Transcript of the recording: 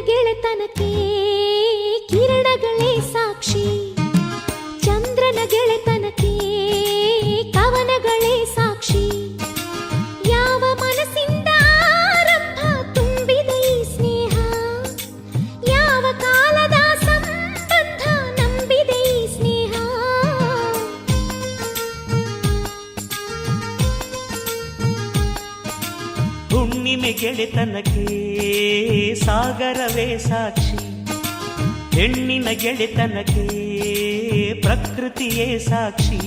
ಗೆಳೆತನಕ್ಕೆ ಕಿರಣಗಳೇ ಸಾಕ್ಷಿ, ಚಂದ್ರನ ಗೆಳೆತನಕ್ಕೆ ಕವನಗಳೇ ಸಾಕ್ಷಿ. ಯಾವ ಮನಸ್ಸಿಂದ ಆರಂಭ ತುಂಬಿದ ಈ ಸ್ನೇಹ, ಯಾವ ಕಾಲದ ಸಂಬಂಧ ನಂಬಿದೆ ಈ ಸ್ನೇಹ. ಹುಣ್ಣಿಮೆ ಗೆಳೆತನಕ್ಕೆ ಸಾಗರವೇ ಸಾಕ್ಷಿ, ಹೆಣ್ಣಿನ ಗೆಳೆತನಕ್ಕೆ ಪ್ರಕೃತಿಯೇ ಸಾಕ್ಷಿ.